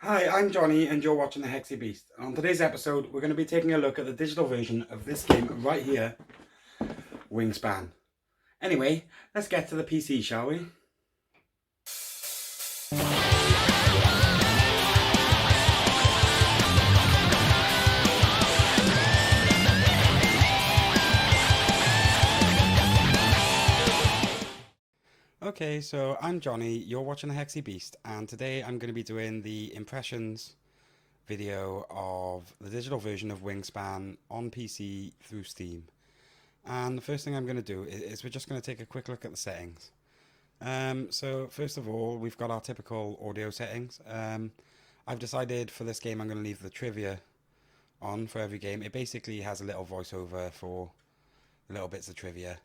Hi, I'm Johnny and you're watching the Hexy Beast. And on today's episode, we're going to be taking a look at the digital version of this game right here, Wingspan. Anyway, let's get to the PC, shall we? Okay, so I'm Johnny, you're watching the Hexy Beast, and today I'm going to be doing the impressions video of the digital version of Wingspan on PC through Steam. And the first thing I'm going to do is we're just going to take a quick look at the settings. So first of all, we've got our typical audio settings. I've decided for this game I'm going to leave the trivia on for every game. It basically has a little voiceover for little bits of trivia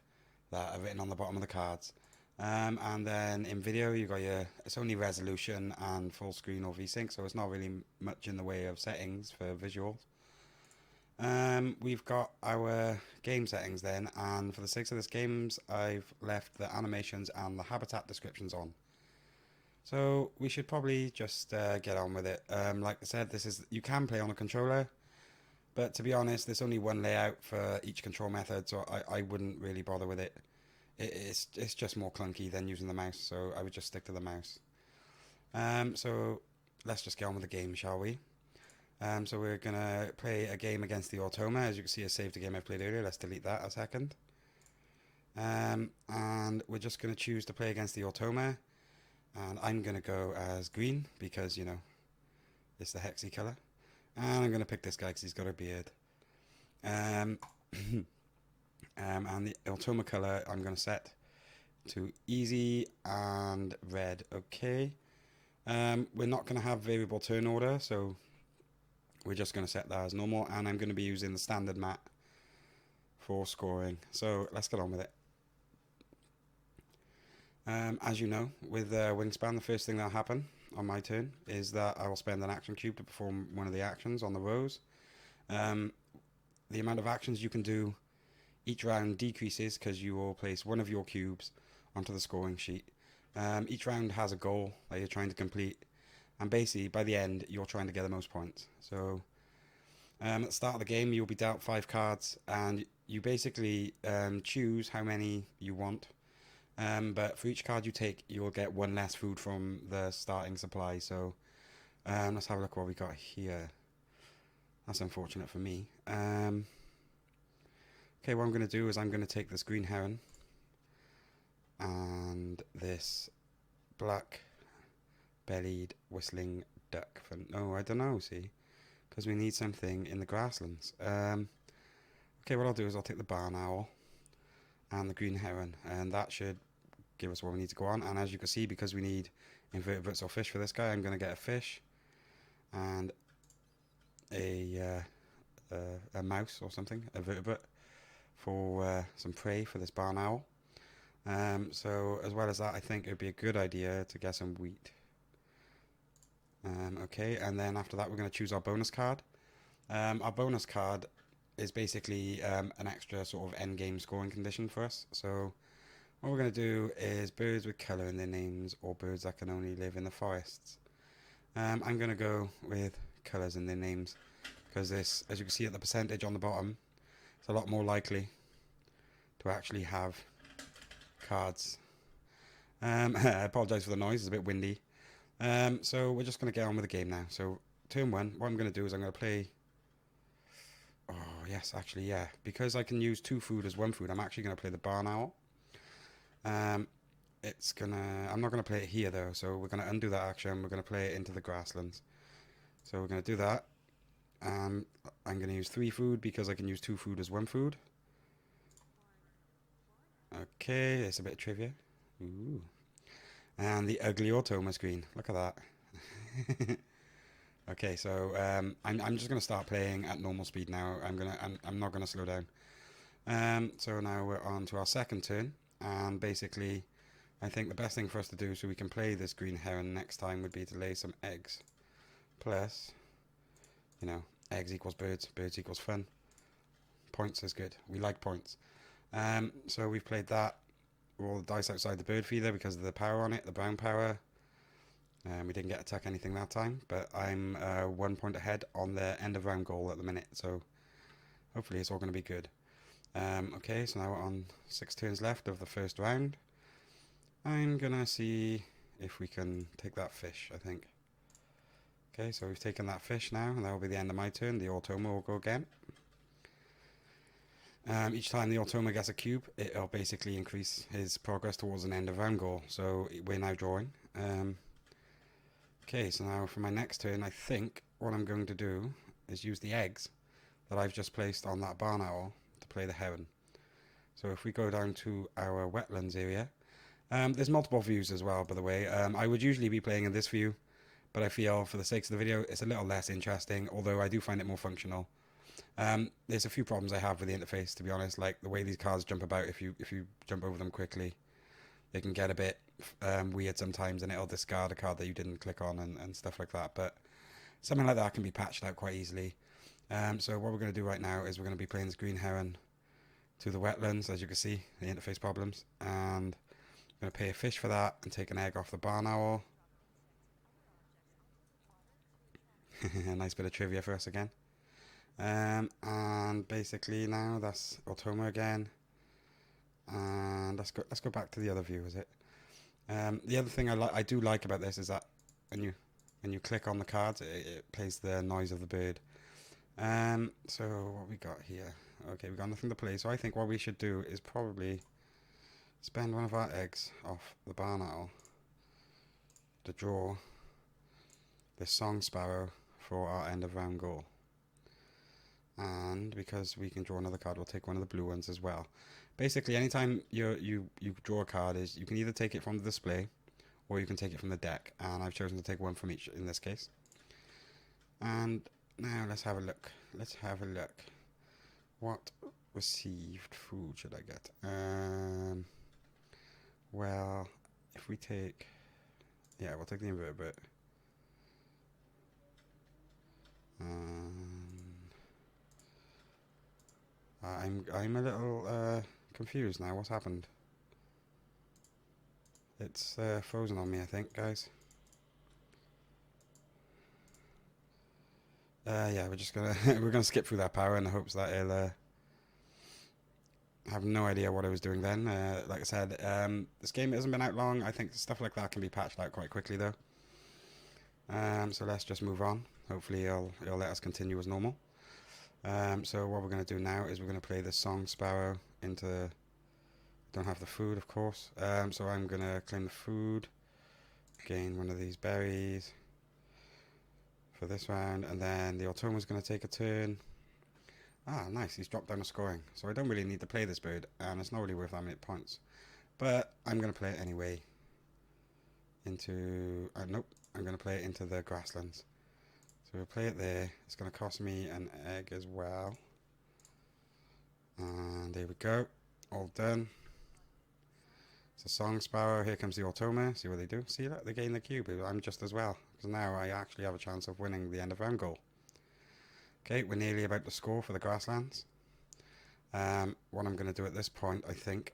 that are written on the bottom of the cards. And then in video, you got it's only resolution and full screen or VSync, so it's not really much in the way of settings for visuals. We've got our game settings then, and for the sake of this games, I've left the animations and the habitat descriptions on. So we should probably just get on with it. Like I said, you can play on a controller, but to be honest, there's only one layout for each control method, so I wouldn't really bother with it. It's just more clunky than using the mouse, so I would just stick to the mouse. So let's just get on with the game, shall we? So we're gonna play a game against the Automa. As you can see, I saved a game I played earlier. Let's delete that a second. And we're just gonna choose to play against the Automa. And I'm gonna go as green because it's the Hexy color. And I'm gonna pick this guy because he's got a beard. And the Automa color I'm gonna set to easy and red. Okay. We're not gonna have variable turn order, so we're just going to set that as normal, and I'm going to be using the standard map for scoring. So let's get on with it. As you know, with Wingspan, the first thing that'll happen on my turn is that I will spend an action cube to perform one of the actions on the rows. The amount of actions you can do each round decreases because you will place one of your cubes onto the scoring sheet. Each round has a goal that you're trying to complete, and basically by the end you're trying to get the most points. So at the start of the game you'll be dealt 5 cards, and you basically choose how many you want, but for each card you take you'll get one less food from the starting supply. So let's have a look what we got here. That's unfortunate for me. Okay, what I'm going to do is I'm going to take this green heron and this black bellied whistling duck. No, I don't know, see? Because we need something in the grasslands. Okay, what I'll do is I'll take the barn owl and the green heron, and that should give us what we need to go on. And as you can see, because we need invertebrates or fish for this guy, I'm going to get a fish and a mouse or something, a vertebrate, for some prey for this barn owl. So as well as that, I think it would be a good idea to get some wheat. Okay, and then after that we're going to choose our bonus card. Our bonus card is basically an extra sort of end game scoring condition for us. So what we're going to do is birds with colour in their names, or birds that can only live in the forests. I'm going to go with colours in their names because this, as you can see at the percentage on the bottom, it's a lot more likely to actually have cards. I apologise for the noise, it's a bit windy. So we're just going to get on with the game now. So turn 1, what I'm going to do is I'm going to play... Oh, yes, actually, yeah. Because I can use 2 food as 1 food, I'm actually going to play the barn owl. I'm not going to play it here, though, so we're going to undo that action. We're going to play it into the grasslands. So we're going to do that. I'm going to use 3 food because I can use 2 food as 1 food. Okay, it's a bit of trivia. Ooh. And the ugly Automa screen. Look at that. Okay, so I'm just gonna start playing at normal speed now. I'm not gonna slow down. So now we're on to our second turn, and basically, I think the best thing for us to do so we can play this green heron next time would be to lay some eggs. Plus, eggs equals birds, birds equals fun. Points is good. We like points. So we've played that. Roll the dice outside the bird feeder because of the power on it, the brown power. We didn't get to tuck anything that time, but I'm 1 point ahead on the end of round goal at the minute, so hopefully it's all going to be good. Okay, so now we're on 6 turns left of the first round. I'm going to see if we can take that fish, I think. Okay, so we've taken that fish now, and that will be the end of my turn. The Automa will go again. Each time the Automa gets a cube, it'll basically increase his progress towards an end of round goal. So we're now drawing. Okay, so now for my next turn, I think what I'm going to do is use the eggs that I've just placed on that barn owl to play the heron. So if we go down to our wetlands area, there's multiple views as well, by the way. I would usually be playing in this view, but I feel for the sakes of the video, it's a little less interesting, although I do find it more functional. There's a few problems I have with the interface, to be honest, like the way these cards jump about. If you jump over them quickly, they can get a bit weird sometimes, and it'll discard a card that you didn't click on and stuff like that. But something like that can be patched out quite easily. So what we're going to do right now is we're going to be playing this green heron to the wetlands, as you can see, the interface problems, and I'm going to pay a fish for that and take an egg off the barn owl. A nice bit of trivia for us again. And basically now that's Automa again. And let's go back to the other view, is it? The other thing I do like about this is that when you click on the cards, it plays the noise of the bird. So what we got here? Okay, we got nothing to play. So I think what we should do is probably spend one of our eggs off the barn owl to draw this song sparrow for our end of round goal. And because we can draw another card, we'll take one of the blue ones as well. Basically, anytime you draw a card, is you can either take it from the display or you can take it from the deck. And I've chosen to take one from each in this case. And now let's have a look. What received food should I get? Well, if we take... Yeah, we'll take the invertebrate. I'm a little confused now. What's happened? It's frozen on me, I think, guys. Yeah, we're just gonna we're gonna skip through that power in the hopes that it'll have no idea what I was doing then. Like I said, this game hasn't been out long. I think stuff like that can be patched out quite quickly, though. So let's just move on. Hopefully, it'll let us continue as normal. So what we're going to do now is we're going to play the song sparrow into... Don't have the food, of course. So I'm going to claim the food, gain one of these berries for this round, and then the Automa's going to take a turn. Ah, nice, he's dropped down a scoring. So I don't really need to play this bird, and it's not really worth that many points. But I'm going to play it anyway into... nope, I'm going to play it into the grasslands. So we'll play it there. It's going to cost me an egg as well. And there we go. All done. It's a song sparrow. Here comes the Automa. See what they do. See that? They gain the cube. I'm just as well. Because now I actually have a chance of winning the end of round goal. Okay, we're nearly about to score for the grasslands. What I'm going to do at this point, I think,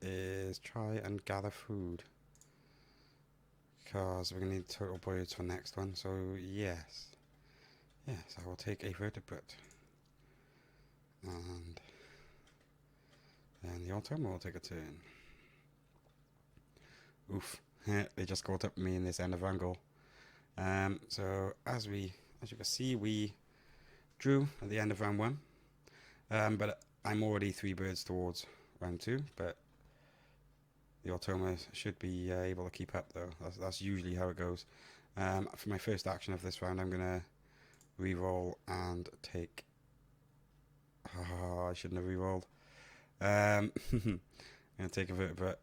is try and gather food. Because we're going to need total birds for next one. So, yes. Yes, I will take a vertebrate. And then the Automa will take a turn. Oof. They just caught up with me in this end of round goal. So as you can see, we drew at the end of round 1. But I'm already 3 birds towards round 2. But the Automa should be able to keep up, though. That's usually how it goes. For my first action of this round, I'm going to reroll and take... Oh, I shouldn't have re-rolled. I'm going to take a vertebrate.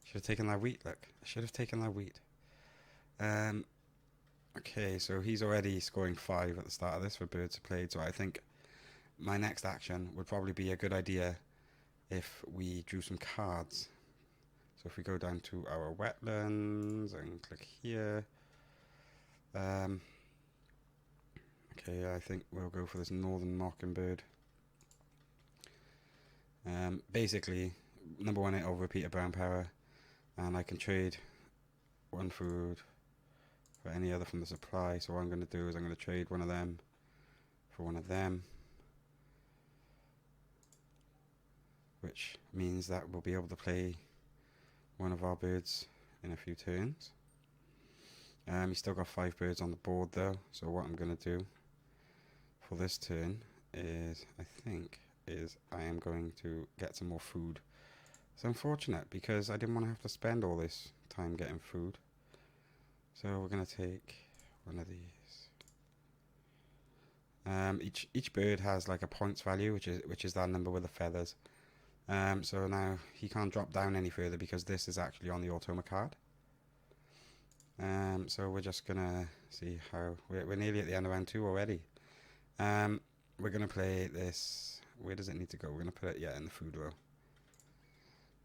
Should have taken that wheat, look. I should have taken that wheat. Okay, so he's already scoring 5 at the start of this for birds played, so I think my next action would probably be a good idea if we drew some cards. So if we go down to our wetlands and click here. Okay, I think we'll go for this northern mockingbird. Basically, number 1, it'll repeat a brown power, and I can trade 1 food for any other from the supply. So what I'm going to do is I'm going to trade one of them for one of them, which means that we'll be able to play one of our birds in a few turns. He's still got 5 birds on the board though, so what I'm going to do for this turn is, I am going to get some more food. It's unfortunate because I didn't want to have to spend all this time getting food. So we're going to take one of these. Each bird has like a points value, which is that number with the feathers. So now he can't drop down any further because this is actually on the automa card. So we're just gonna see how we're nearly at the end of round 2 already. We're gonna play this. Where does it need to go? We're gonna put it in the food row.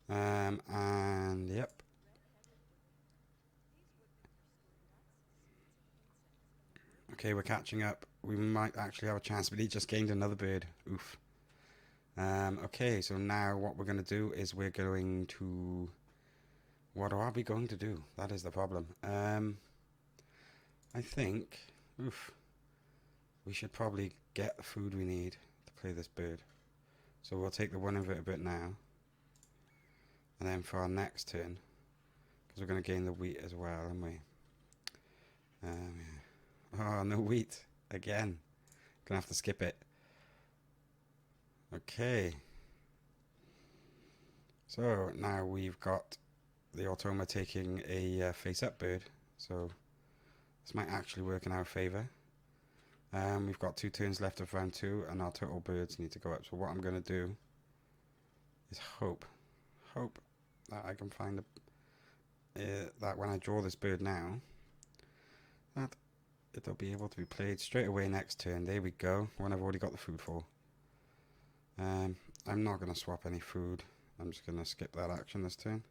And yep. Okay, we're catching up. We might actually have a chance, but he just gained another bird. Oof. Okay, so now what we're going to do is we're going to... What are we going to do? That is the problem. I think... Oof. We should probably get the food we need to play this bird. So we'll take the one invertebrate now. And then for our next turn, because we're going to gain the wheat as well, aren't we? Oh, no wheat. Again. Gonna have to skip it. Okay. So now we've got the automa taking a face-up bird. So this might actually work in our favour. We've got 2 turns left of round 2 and our total birds need to go up. So what I'm going to do is hope that I can find that when I draw this bird now, that it'll be able to be played straight away next turn. There we go, one I've already got the food for. I'm not going to swap any food. I'm just going to skip that action this turn.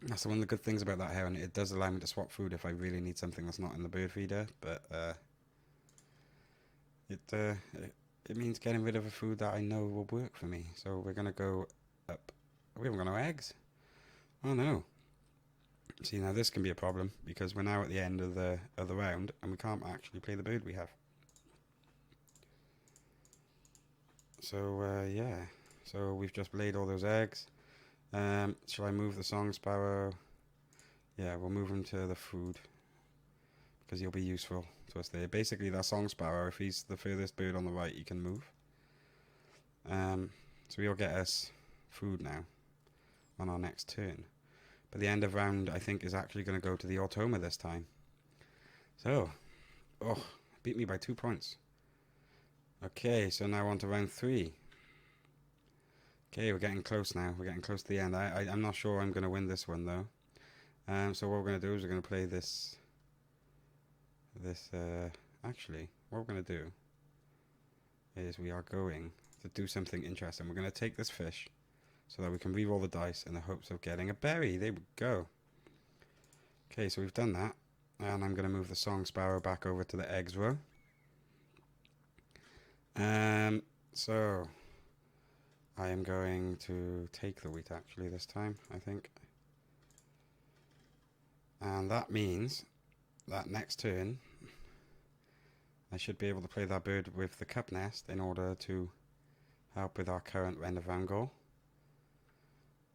That's one of the good things about that heron. It does allow me to swap food if I really need something that's not in the bird feeder, but it means getting rid of a food that I know will work for me. So we're going to go up. We haven't got no eggs. Oh no. See, now this can be a problem because we're now at the end of the round and we can't actually play the bird we have. So yeah, so we've just laid all those eggs. Shall I move the song sparrow? Yeah, we'll move him to the food because he'll be useful to us there. Basically, that song sparrow, if he's the furthest bird on the right, he can move. So he'll get us food now on our next turn. But the end of round, I think, is actually going to go to the automa this time. So, beat me by 2 points. Okay, so now on to round 3. Okay, we're getting close now. We're getting close to the end. I'm not sure I'm going to win this one, though. So what we're going to do is we're going to play this... Actually, what we're going to do is we are going to do something interesting. We're going to take this fish so that we can re-roll the dice in the hopes of getting a berry. There we go. Okay, so we've done that. And I'm going to move the song sparrow back over to the eggs row. So I am going to take the wheat actually this time, I think. And that means that next turn I should be able to play that bird with the cup nest in order to help with our current end of round goal.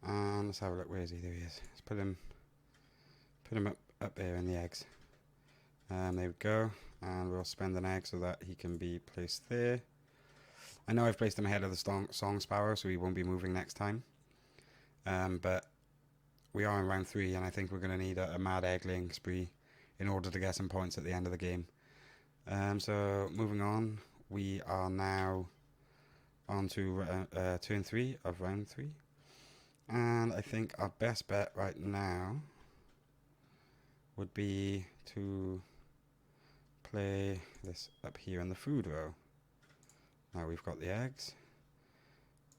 And let's have a look. Where is he? There he is. Let's put him up there in the eggs. There we go. And we'll spend an egg so that he can be placed there. I know I've placed him ahead of the song sparrow, so he won't be moving next time. But we are in round 3, and I think we're going to need a mad egg laying spree in order to get some points at the end of the game. So moving on, we are now on to turn 3 of round 3. And I think our best bet right now would be to play this up here in the food row. Now we've got the eggs,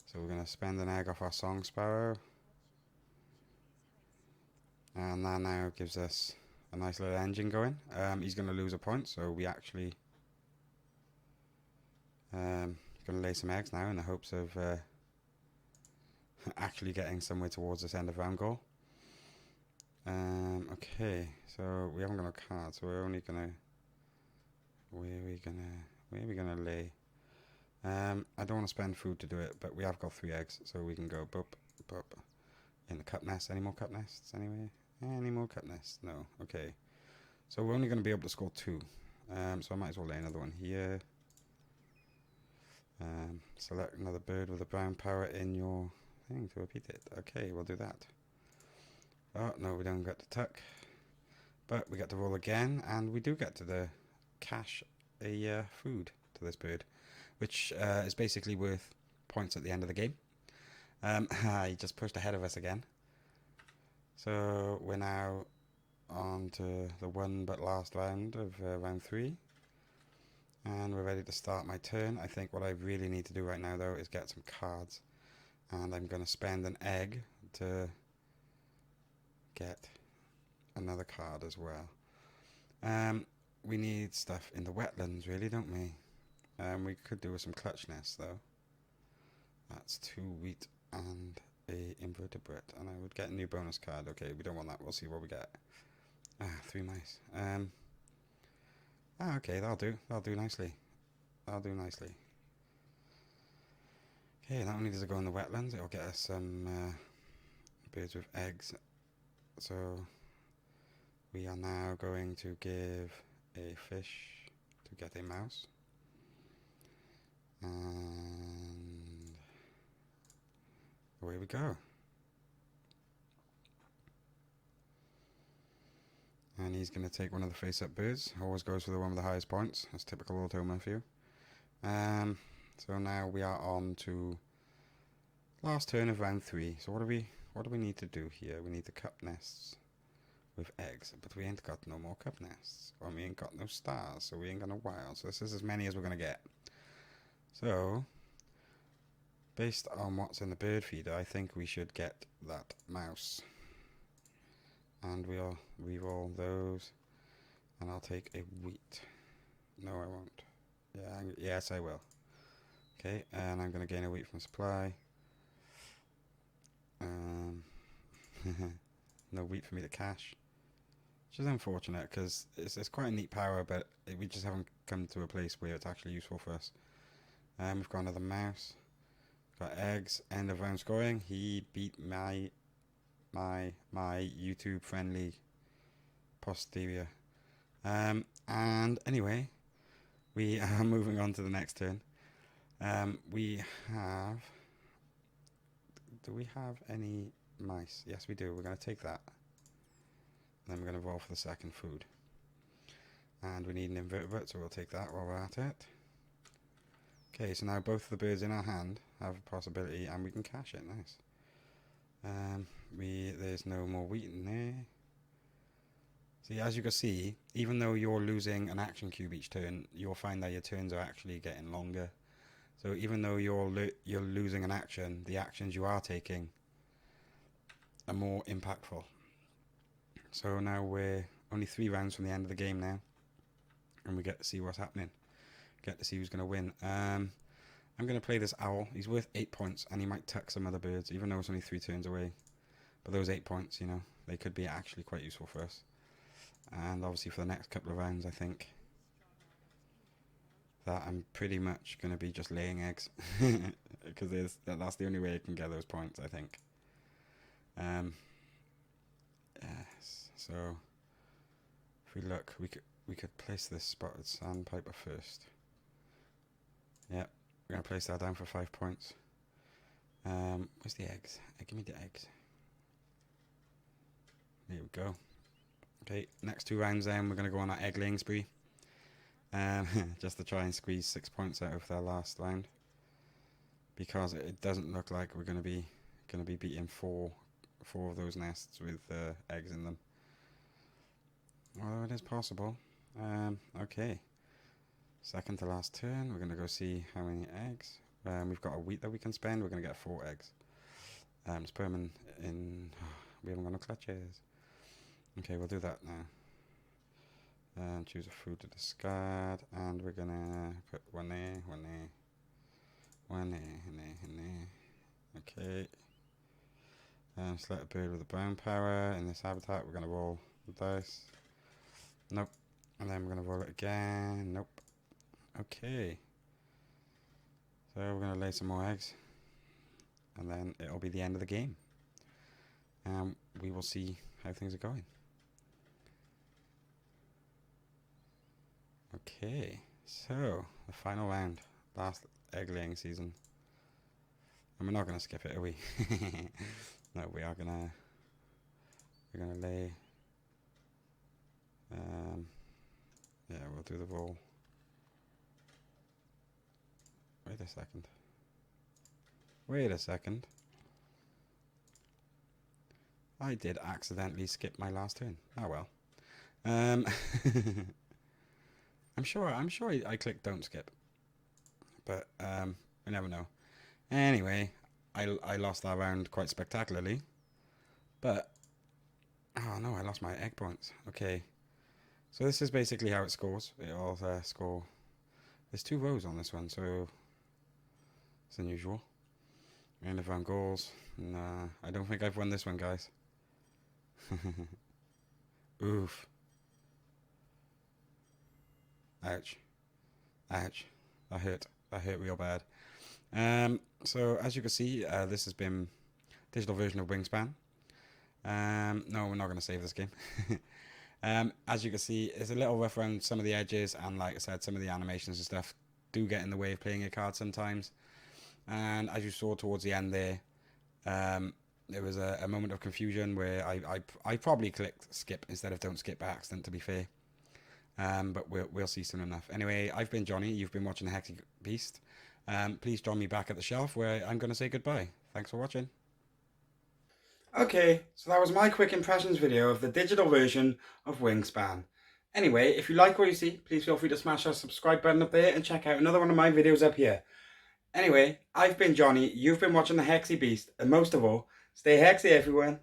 so we're going to spend an egg off our song sparrow, and that now gives us a nice little engine going. He's going to lose a point, so we actually going to lay some eggs now in the hopes of actually getting somewhere towards this end of round goal. Okay, so we haven't got a card, so we're only gonna. Where are we gonna lay? I don't want to spend food to do it, but we have got 3 eggs, so we can go boop, boop. In the cup nest. Any more cup nests anyway? Any more cup nests? No. Okay. So we're only going to be able to score 2. So I might as well lay another one here. Select another bird with a brown power in your thing to repeat it. Okay, we'll do that. Oh, no, we don't get to tuck. But we get to roll again, and we do get to cash a food to this bird, which is basically worth points at the end of the game. He just pushed ahead of us again. So we're now on to the one but last round of round 3. And we're ready to start my turn. I think what I really need to do right now, though, is get some cards. And I'm going to spend an egg to get another card as well. We need stuff in the wetlands, really, don't we? We could do with some clutch nests, though. That's 2 wheat and a invertebrate. And I would get a new bonus card. Okay, we don't want that. We'll see what we get. 3 mice. Okay, that'll do. That'll do nicely. That'll do nicely. Okay, not only does it go in the wetlands, it'll get us some birds with eggs. So we are now going to give a fish to get a mouse. And away we go. And he's going to take one of the face-up birds. Always goes for the one with the highest points. That's typical Automa for you. So now we are on to last turn of round 3. So what do we need to do here? We need the cup nests with eggs, but we ain't got no more cup nests. Or we ain't got no stars, so we ain't got no wild. So this is as many as we're going to get. So, based on what's in the bird feeder, I think we should get that mouse. And we'll re-roll those. And I'll take a wheat. No, I won't. Yes, I will. Okay, and I'm going to gain a wheat from supply. No wheat for me to cash. Which is unfortunate, because it's quite a neat power, but we just haven't come to a place where it's actually useful for us. We've got another mouse. Got eggs. End of round scoring. He beat my YouTube friendly posterior. And anyway, we are moving on to the next turn. We have. Do we have any mice? Yes, we do. We're going to take that. Then we're going to roll for the second food. And we need an invertebrate, so we'll take that while we're at it. Okay, so now both of the birds in our hand have a possibility, and we can cash it. Nice. There's no more wheat in there. See, as you can see, even though you're losing an action cube each turn, you'll find that your turns are actually getting longer. So even though you're losing an action, the actions you are taking are more impactful. So now we're only 3 rounds from the end of the game now, and we get to see what's happening. Get to see who's going to win. I'm going to play this owl. He's worth 8 points, and he might tuck some other birds, even though it's only 3 turns away. But those 8 points, you know, they could be actually quite useful for us. And obviously for the next couple of rounds, I think that I'm pretty much going to be just laying eggs. Because that's the only way I can get those points, I think. Yes, so if we look, we could place this spotted sandpiper first. Yep, we're going to place that down for 5 points. Where's the eggs? Give me the eggs. There we go. Okay, next 2 rounds then, we're going to go on our egg laying spree. Just to try and squeeze 6 points out of their last round. Because it doesn't look like we're going to be beating four of those nests with eggs in them. Well, it is possible. Okay. Second to last turn, we're going to go see how many eggs. We've got a wheat that we can spend. We're going to get 4 eggs. Let's put them in. We haven't got no clutches. Okay, we'll do that now. And choose a food to discard. And we're going to put one there, one there, one there, and there, and there. Okay. Select a bird with a bone power. In this habitat, we're going to roll the dice. Nope. And then we're going to roll it again. Nope. Okay. So we're going to lay some more eggs. And then it'll be the end of the game. And we will see how things are going. Okay. So, the final round. Last egg laying season. And we're not going to skip it, are we? No, we are gonna. We're gonna lay. Yeah, we'll do the roll. Wait a second. Wait a second. I did accidentally skip my last turn. Oh well. I'm sure I clicked don't skip, but we never know. Anyway, I lost that round quite spectacularly, but oh no, I lost my egg points. Okay, so this is basically how it scores. It'll score. There's 2 rows on this one, so it's unusual. End of round goals. Nah, I don't think I've won this one, guys. Oof. Ouch. Ouch. That hurt. That hurt real bad. So as you can see, this has been digital version of Wingspan. No, we're not going to save this game. As you can see, it's a little rough around some of the edges, and like I said, some of the animations and stuff do get in the way of playing a card sometimes. And as you saw towards the end there, there was a moment of confusion where I probably clicked skip instead of don't skip by accident, to be fair. But we'll see soon enough. Anyway, I've been Johnny. You've been watching the Hexy Beast. Please join me back at the shelf where I'm going to say goodbye. Thanks for watching. Okay, so that was my quick impressions video of the digital version of Wingspan. Anyway, if you like what you see, please feel free to smash that subscribe button up there and check out another one of my videos up here. Anyway, I've been Johnny, you've been watching the Hexy Beast, and most of all, stay Hexy everyone.